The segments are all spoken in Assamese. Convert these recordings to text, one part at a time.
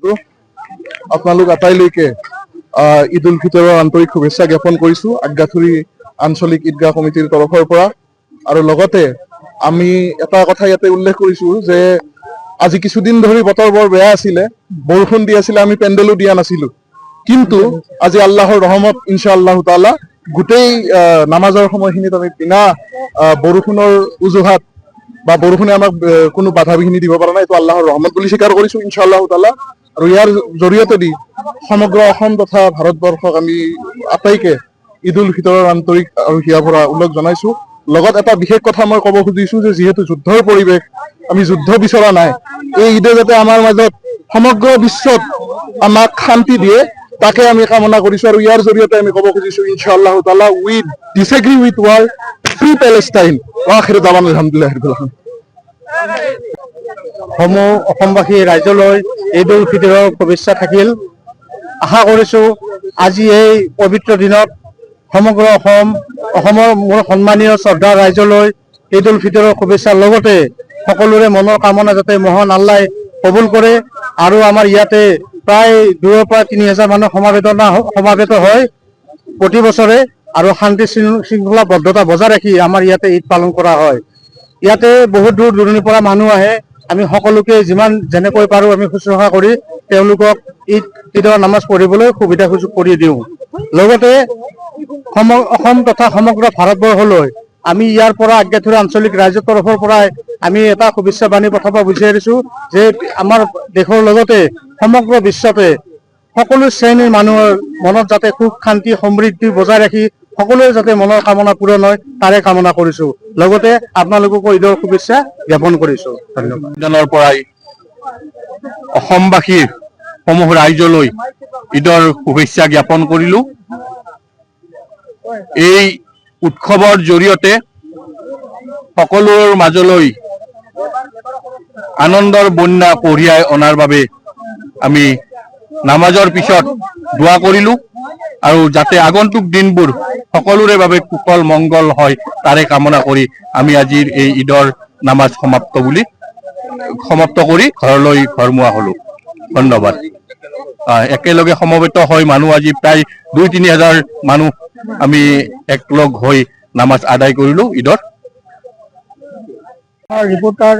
বাৰকাতুহু। আপোনালোক আটাইলৈকে ঈদ উল ফিতৰৰ আন্তৰিক শুভেচ্ছা জ্ঞাপন কৰিছো আজ্ঞাথুৰি আঞ্চলিক ঈদগাহ কমিটিৰ তৰফৰ পৰা। আৰু লগতে আমি এটা কথা ইয়াতে উল্লেখ কৰিছো যে আজি কিছুদিন ধৰি বতৰ বৰ বেয়া আছিলে, বৰষুণ দি আছিলে, আমি পেণ্ডেলো দিয়া নাছিলো। কিন্তু আজি আল্লাহৰ ৰহমত ইনশাআল্লাহ তাআলা গোটেই নামাজৰ সময়খিনিত আমি বিনা বৰষুণৰ উজুহাত বা বৰষুণে আমাক কোনো বাধা বিঘিনি দিব পৰা নাই, এইটো আল্লাহৰ ৰহমত বুলি স্বীকাৰ কৰিছো ইনশাআল্লাহ তাআলা। আৰু ইয়াৰ জৰিয়তে দি সমগ্ৰ অসম তথা ভাৰতবৰ্ষক আমি আটাইকে ঈদ উল ফিতৰৰ আন্তৰিক আৰু হিয়া ভৰা উল্লেখ জনাইছো। লগত এটা বিশেষ কথা মই ক'ব খুজিছো যে যিহেতু যুদ্ধৰ পৰিৱেশ, আমি যুদ্ধ বিচৰা নাই, এই ঈদে যাতে আমাৰ মাজত সমগ্ৰ বিশ্বত আমাক শান্তি দিয়ে তাকে আমি কামনা কৰিছো। আৰু ইয়াৰ জৰিয়তে আমি ক'ব খুজিছো ইনশাআল্লাহ তাআলা উই ডিসএগ্ৰি উইথ ৱাৰ, ফ্ৰী পেলেষ্টাইন। আখিৰ দাৱানা আলহামদুলিল্লাহি ৰাব্বিল আলামিন। সমূহ অসমবাসী ৰাইজলৈ ঈদ উল ফিতৰৰ শুভেচ্ছা থাকিল। আশা কৰিছো আজি এই পবিত্ৰ দিনত সমগ্ৰ অসমৰ মোৰ সন্মানীয় শ্ৰদ্ধা ৰাইজলৈ ঈদ উল ফিতৰৰ শুভেচ্ছাৰ লগতে সকলোৰে মনৰ কামনা যাতে মহান আল্লাই কবুল কৰে। আৰু আমাৰ ইয়াতে প্ৰায় 2,000 পৰা 3,000 মানুহ সমাবেত হয় প্ৰতি বছৰে, আৰু শান্তি শৃংখলাবদ্ধতা বজাই ৰাখি আমাৰ ইয়াতে ঈদ পালন কৰা হয়। ইয়াতে বহুত দূৰ দূৰণিৰ পৰা মানুহ আহে। আমি সকলোকে যেনেকৈ পাৰো আমি শুশ্ৰূষা কৰি তেওঁলোকক ঈদৰ নামাজ পঢ়িবলৈ সুবিধা সুযোগ কৰি দিওঁ। লগতে অসম তথা সমগ্ৰ ভাৰতবৰ্ষলৈ আমি ইয়াৰ পৰা আজ্ঞাথুৰি আঞ্চলিক ৰাইজৰ তৰফৰ পৰাই আমি এটা শুভেচ্ছা বাণী পঠাব বিচাৰিছো যে আমাৰ দেশৰ লগতে সমগ্ৰ বিশ্বতে সকলো শ্ৰেণীৰ মানুহৰ মনত যাতে সুখ শান্তি সমৃদ্ধি বজাই ৰাখি সকলোৰে যাতে মনৰ কামনা পূৰণ হয় তাৰে কামনা কৰিছো। লগতে আপোনালোককো ঈদৰ শুভেচ্ছা জ্ঞাপন কৰিছো। ধন্যবাদ। পৰাই অসমবাসীৰ সমূহ ৰাইজলৈ ঈদৰ শুভেচ্ছা জ্ঞাপন কৰিলো। এই উৎসৱৰ জৰিয়তে সকলোৰ মাজলৈ আনন্দৰ বন্যা কঢ়িয়াই অনাৰ বাবে আমি নামাজৰ পিছত দোৱা কৰিলো, আৰু যাতে আগন্তুক দিনবোৰ সকলোৰে বাবে কুশল মংগল হয় তাৰে কামনা কৰি আমি আজিৰ এই ঈদৰ নামাজ সমাপ্ত কৰি ঘৰলৈ ঘৰমুৱা হলো। ধন্যবাদ। একেলগে সমবেত হৈ মানুহ আজি প্ৰায় 2-3 হাজাৰ মানুহ আমি একলগ হৈ নামাজ আদায় কৰিলো ঈদৰ। ৰিপৰ্টাৰ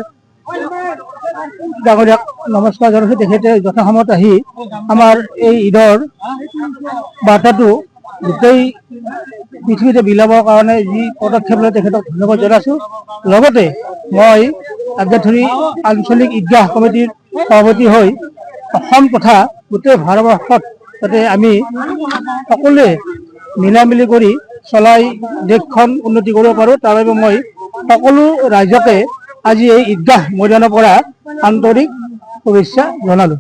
ডাঙৰীয়াক নমস্কাৰ জনাইছো। তেখেতে যথাসময়ত আহি আমাৰ এই ঈদৰ বাৰ্তাটো গোটেই পৃথিৱীতে বিলাবৰ কাৰণে যি পদক্ষেপ লয় তেখেতক ধন্যবাদ জনাইছো। লগতে মই আজ্ঞাথুৰি আঞ্চলিক ঈদগাহ কমিটিৰ সভাপতি হৈ অসম তথা গোটেই ভাৰতবৰ্ষত যাতে আমি সকলোৱে মিলামিলি কৰি চলাই দেশখন উন্নতি কৰিব পাৰোঁ তাৰ বাবে মই সকলো ৰাইজকে আজি এই ঈদগাহ ময়দানৰ পৰা আন্তৰিক শুভেচ্ছা জনালো।